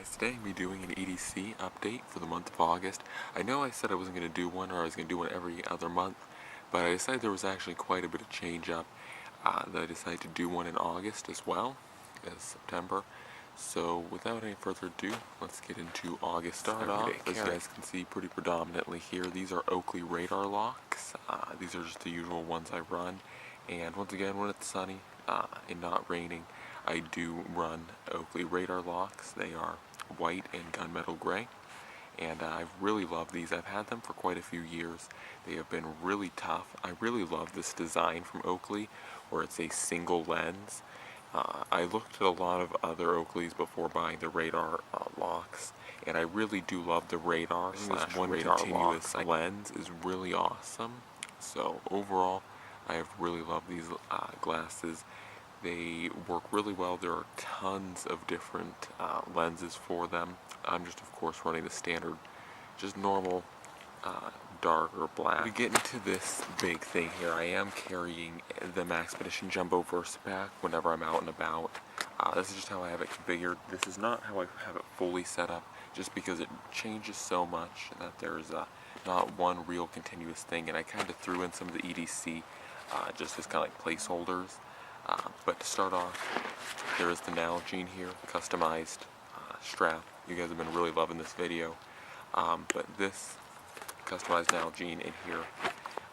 guys, today I'm doing an EDC update for the month of August. I know I said I wasn't going to do one, or I was going to do one every other month, but I decided there was actually quite a bit of change up that I decided to do one in August as well as September. So without any further ado, let's get into August. Start off, as you guys can see pretty predominantly here, these are Oakley radar locks. These are just the usual ones I run, and once again when it's sunny and not raining, I do run Oakley radar locks. They are white and gunmetal gray, and I really love these. I've had them for quite a few years. They have been really tough. I really love this design from Oakley where it's a single lens. I looked at a lot of other Oakleys before buying the radar locks, and I really do love the radar / one radar continuous lens is really awesome. So overall, I have really loved these glasses. They work really well. There are tons of different lenses for them. I'm just of course running the standard, just normal dark or black. We get into this big thing here. I am carrying the Maxpedition Jumbo VersaPack whenever I'm out and about. This is just how I have it configured. This is not how I have it fully set up, just because it changes so much that there's not one real continuous thing, and I kind of threw in some of the EDC just as kind of like placeholders. But to start off, there is the Nalgene here, customized strap. You guys have been really loving this video. But this customized Nalgene in here,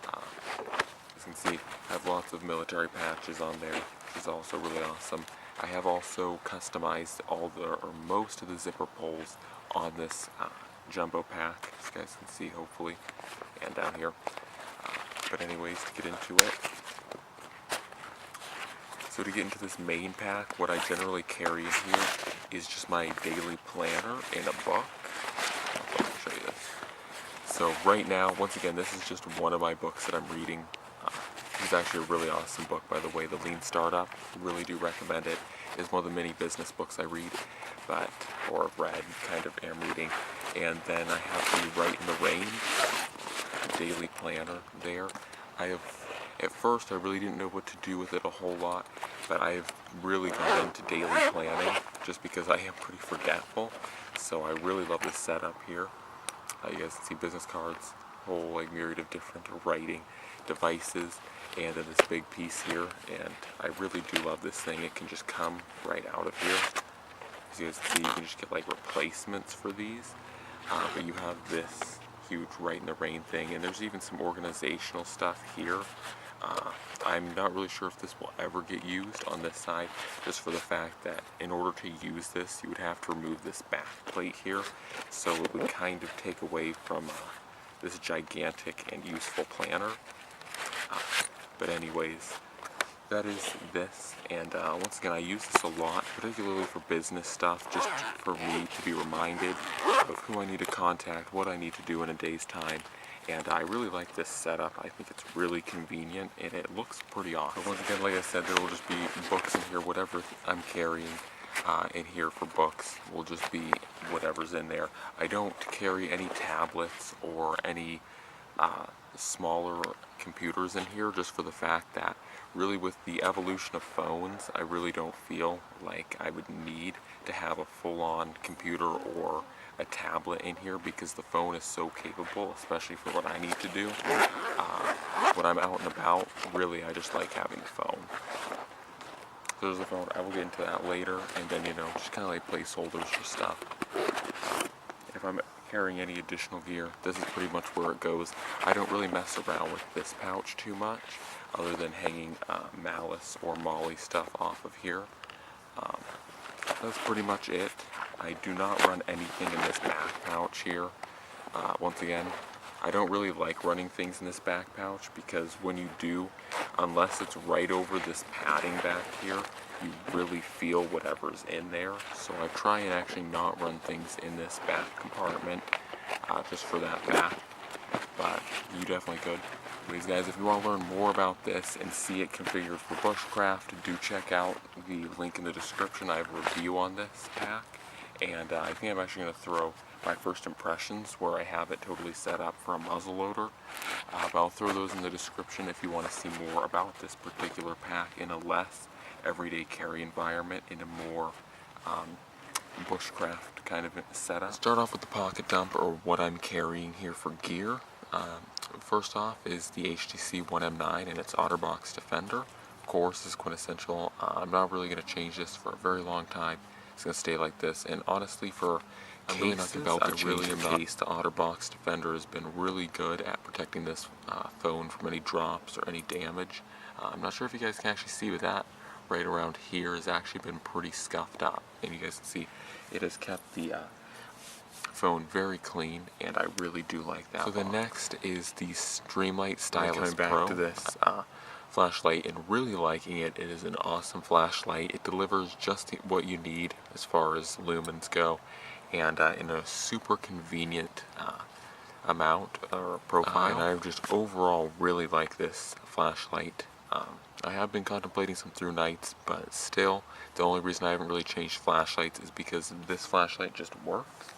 as you can see, I have lots of military patches on there, which is also really awesome. I have also customized most of the zipper pulls on this jumbo pack, as you guys can see hopefully, and down here. But anyways, to get into it. So to get into this main pack, what I generally carry in here is just my daily planner and a book. I'll show you this. So right now, once again, this is just one of my books that I'm reading. It's actually a really awesome book, by the way, The Lean Startup. Really do recommend it. It's one of the many business books I read, or read, kind of am reading. And then I have the Write in the Rain daily planner there. At first, I really didn't know what to do with it a whole lot, but I have really gone into daily planning just because I am pretty forgetful. So I really love this setup here. You guys can see business cards, whole myriad of different writing devices, and then this big piece here. And I really do love this thing. It can just come right out of here. As you guys can see, you can just get like replacements for these. But you have this huge Write in the Rain thing, and there's even some organizational stuff here. I'm not really sure if this will ever get used on this side, just for the fact that in order to use this, you would have to remove this back plate here, so it would kind of take away from this gigantic and useful planner. But anyways, that is this, and once again, I use this a lot, particularly for business stuff, just for me to be reminded of who I need to contact, what I need to do in a day's time. And I really like this setup. I think it's really convenient, and it looks pretty awesome. So once again, like I said, there will just be books in here. Whatever I'm carrying in here for books will just be whatever's in there. I don't carry any tablets or any smaller computers in here, just for the fact that really with the evolution of phones, I really don't feel like I would need to have a full-on computer or a tablet in here, because the phone is so capable, especially for what I need to do. When I'm out and about, really I just like having the phone. So there's the phone. I will get into that later, and then, just kind of like placeholders for stuff. If I'm carrying any additional gear, this is pretty much where it goes. I don't really mess around with this pouch too much, other than hanging Malice or Molly stuff off of here. That's pretty much it. I do not run anything in this back pouch here. Once again, I don't really like running things in this back pouch, because when you do, unless it's right over this padding back here, you really feel whatever's in there. So I try and actually not run things in this back compartment, just for that fact. But you definitely could. Anyways, guys, if you want to learn more about this and see it configured for Bushcraft, do check out the link in the description. I have a review on this pack, and I think I'm actually going to throw my first impressions where I have it totally set up for a muzzleloader. But I'll throw those in the description if you want to see more about this particular pack in a less everyday carry environment, in a more bushcraft kind of setup. Start off with the pocket dump, or what I'm carrying here for gear. First off is the HTC 1M9 and its OtterBox Defender. Of course, is quintessential. I'm not really going to change this for a very long time. It's going to stay like this, and honestly, for cases, really not compelled to change the case. The OtterBox Defender has been really good at protecting this phone from any drops or any damage. I'm not sure if you guys can actually see, but that right around here has actually been pretty scuffed up, and you guys can see it has kept the phone very clean, and I really do like that. So the next is the Streamlight Stylus Pro. Coming back to this flashlight and really liking it. It is an awesome flashlight. It delivers just what you need as far as lumens go, and in a super convenient amount or profile. And I just overall really like this flashlight. I have been contemplating some through nights, but still, the only reason I haven't really changed flashlights is because this flashlight just works.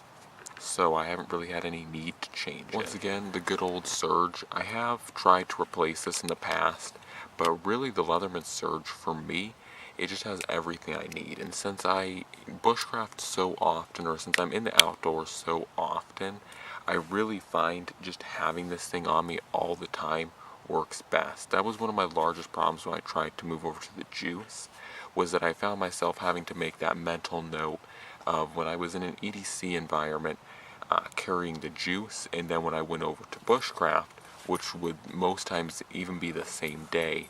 So I haven't really had any need to change it. Once again, the good old Surge. I have tried to replace this in the past, but really the Leatherman Surge, for me, it just has everything I need. And since I bushcraft so often, or since I'm in the outdoors so often, I really find just having this thing on me all the time works best. That was one of my largest problems when I tried to move over to the Juice, was that I found myself having to make that mental note of when I was in an EDC environment, carrying the Juice, and then when I went over to bushcraft, which would most times even be the same day,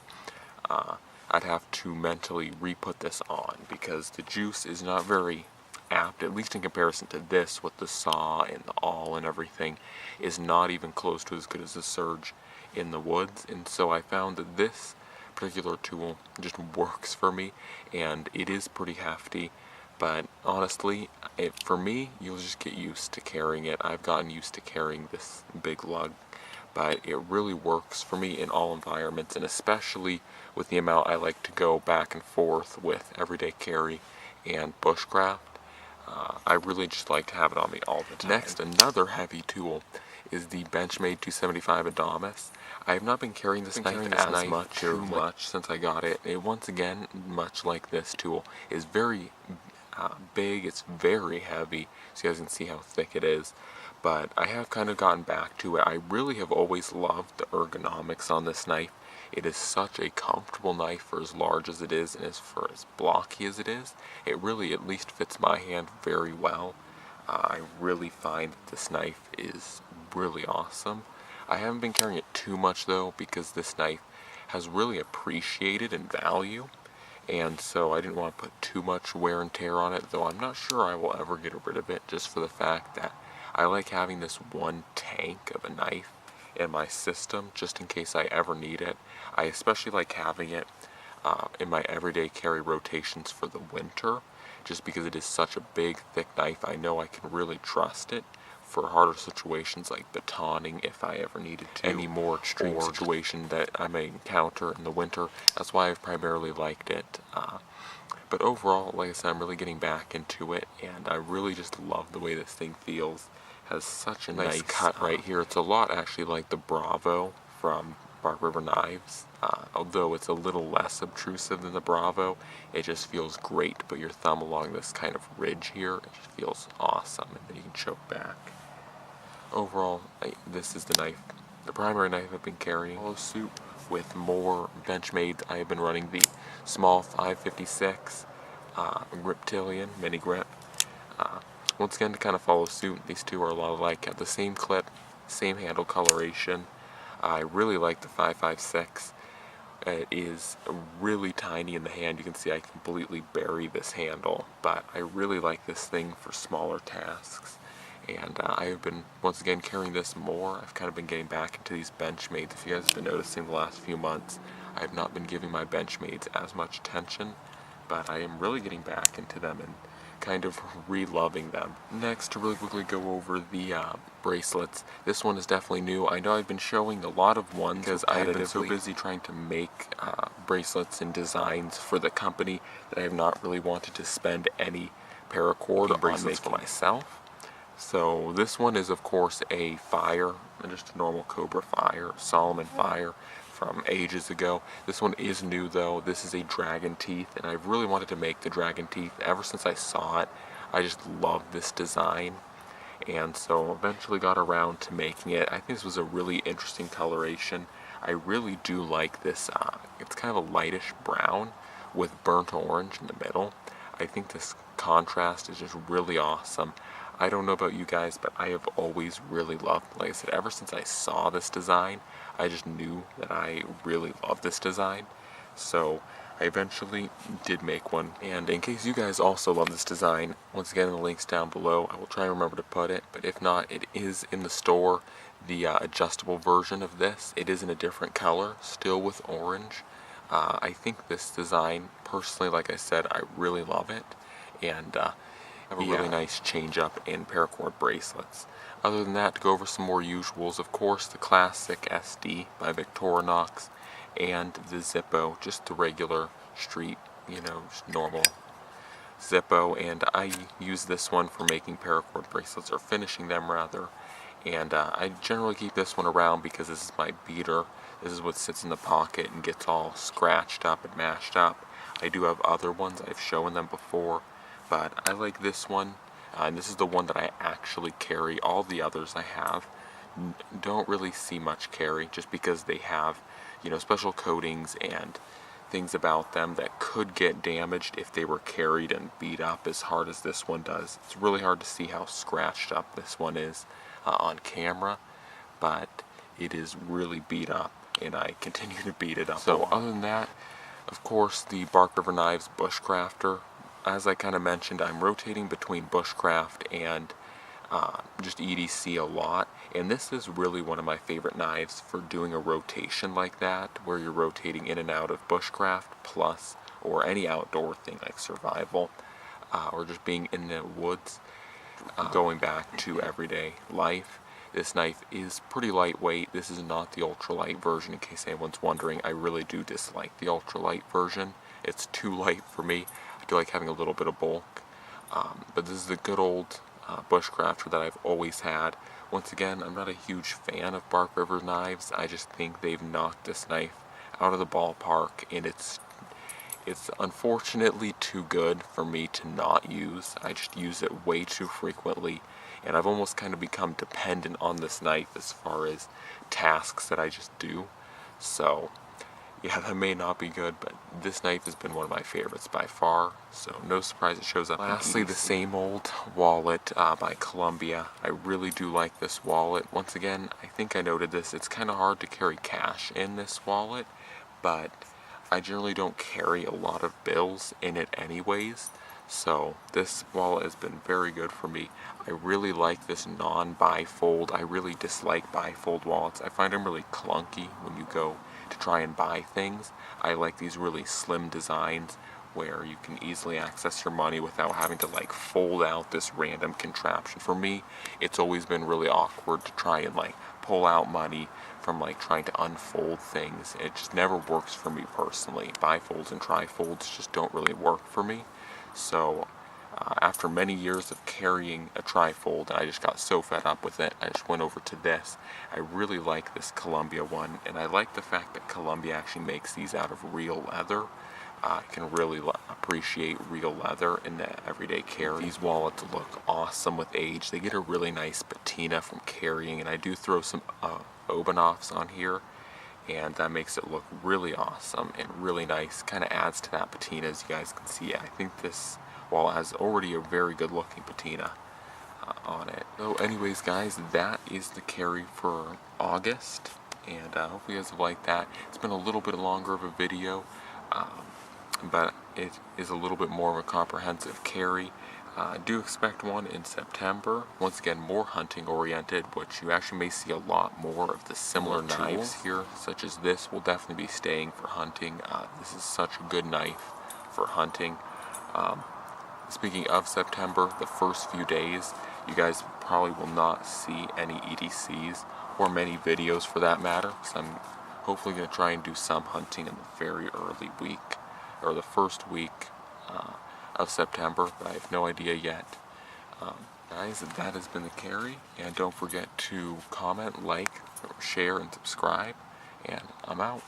I'd have to mentally re-put this on, because the Juice is not very apt, at least in comparison to this with the saw and the awl and everything, is not even close to as good as the Surge in the woods. And so I found that this particular tool just works for me, and it is pretty hefty. But honestly, for me, you'll just get used to carrying it. I've gotten used to carrying this big lug, but it really works for me in all environments, and especially with the amount I like to go back and forth with everyday carry and bushcraft. I really just like to have it on me all the time. Next, another heavy tool is the Benchmade 275 Adamas. I have not been carrying this knife as much since I got it. It, once again, much like this tool, is very big. It's very heavy, so you guys can see how thick it is. But I have kind of gotten back to it. I really have always loved the ergonomics on this knife. It is such a comfortable knife for as large as it is, and as for as blocky as it is. It really at least fits my hand very well. I really find that this knife is really awesome. I haven't been carrying it too much though, because this knife has really appreciated in value, and so I didn't want to put too much wear and tear on it, though I'm not sure I will ever get rid of it, just for the fact that I like having this one tank of a knife in my system just in case I ever need it. I especially like having it in my everyday carry rotations for the winter, just because it is such a big, thick knife. I know I can really trust it for harder situations like batoning if I ever needed to, any more extreme situation that I may encounter in the winter. That's why I've primarily liked it. But overall, like I said, I'm really getting back into it, and I really just love the way this thing feels. Has such a nice cut right here. It's a lot actually like the Bravo from Bark River Knives. Although it's a little less obtrusive than the Bravo, it just feels great. Put your thumb along this kind of ridge here, it just feels awesome, and then you can choke back. Overall, this is the knife, the primary knife I've been carrying. Follow suit with more Benchmade. I have been running the small 556 Reptilian mini grip. Once again, to kind of follow suit, these two are a lot alike. Have the same clip, same handle coloration. I really like the 556. It is really tiny in the hand. You can see I completely bury this handle, but I really like this thing for smaller tasks. And I have been, once again, carrying this more. I've kind of been getting back into these Benchmades. If you guys have been noticing the last few months, I have not been giving my Benchmades as much attention, but I am really getting back into them and kind of re-loving them. Next, to really quickly go over the bracelets. This one is definitely new. I know I've been showing a lot of ones because I have been so busy trying to make bracelets and designs for the company that I have not really wanted to spend any paracord bracelets for myself. So this one is of course a fire, just a normal Cobra fire, Solomon fire from ages ago. This one is new though. This is a dragon teeth, and I've really wanted to make the dragon teeth ever since I saw it. I just love this design, and so eventually got around to making it. I think this was a really interesting coloration. I really do like this. It's kind of a lightish brown with burnt orange in the middle. I think this contrast is just really awesome. I don't know about you guys, but I have always really loved, like I said, ever since I saw this design, I just knew that I really love this design. So I eventually did make one. And in case you guys also love this design, once again, the link's down below. I will try and remember to put it, but if not, it is in the store. The adjustable version of this, it is in a different color, still with orange. I think this design, personally, like I said, I really love it, and have a really nice change up in paracord bracelets. Other than that, to go over some more usuals, of course, the classic SD by Victorinox, and the Zippo, just the regular street, just normal Zippo. And I use this one for making paracord bracelets, or finishing them rather. And I generally keep this one around because this is my beater. This is what sits in the pocket and gets all scratched up and mashed up. I do have other ones, I've shown them before, but I like this one, and this is the one that I actually carry. All the others I have don't really see much carry, just because they have, special coatings and things about them that could get damaged if they were carried and beat up as hard as this one does. It's really hard to see how scratched up this one is on camera, but it is really beat up, and I continue to beat it up. So other than that, of course, the Bark River Knives Bushcrafter. As I kind of mentioned, I'm rotating between Bushcraft and just EDC a lot, and this is really one of my favorite knives for doing a rotation like that, where you're rotating in and out of Bushcraft plus, or any outdoor thing like survival, or just being in the woods, going back to everyday life. This knife is pretty lightweight. This is not the ultralight version, in case anyone's wondering. I really do dislike the ultralight version. It's too light for me. I do like having a little bit of bulk. But this is the good old Bushcrafter that I've always had. Once again, I'm not a huge fan of Bark River knives. I just think they've knocked this knife out of the ballpark, and it's unfortunately too good for me to not use. I just use it way too frequently, and I've almost kind of become dependent on this knife as far as tasks that I just do. So yeah, that may not be good, but this knife has been one of my favorites by far, so no surprise it shows up. Lastly, the same old wallet by Columbia. I really do like this wallet. Once again, I think I noted this, it's kind of hard to carry cash in this wallet, but I generally don't carry a lot of bills in it anyways, so this wallet has been very good for me. I really like this non-bifold. I really dislike bifold wallets. I find them really clunky when you go to try and buy things. I like these really slim designs where you can easily access your money without having to fold out this random contraption. For me, it's always been really awkward to try and pull out money from trying to unfold things. It just never works for me personally. Bifolds and trifolds just don't really work for me. So after many years of carrying a trifold, I just got so fed up with it, I just went over to this. I really like this Columbia one, and I like the fact that Columbia actually makes these out of real leather. I can really appreciate real leather in the everyday carry. These wallets look awesome with age. They get a really nice patina from carrying, and I do throw some Obanoffs on here, and that makes it look really awesome and really nice. Kind of adds to that patina, as you guys can see. I think this wallet has already a very good looking patina on it. So anyways guys, that is the carry for August, and hopefully you guys have liked that. It's been a little bit longer of a video, but it is a little bit more of a comprehensive carry. Do expect one in September. Once again, more hunting oriented, which you actually may see a lot more of the similar knives here, such as this will definitely be staying for hunting. This is such a good knife for hunting. Speaking of September, the first few days, you guys probably will not see any EDCs, or many videos for that matter, so I'm hopefully going to try and do some hunting in the very early week, or the first week of September, but I have no idea yet. Guys, that has been the carry, and don't forget to comment, like, share, and subscribe, and I'm out.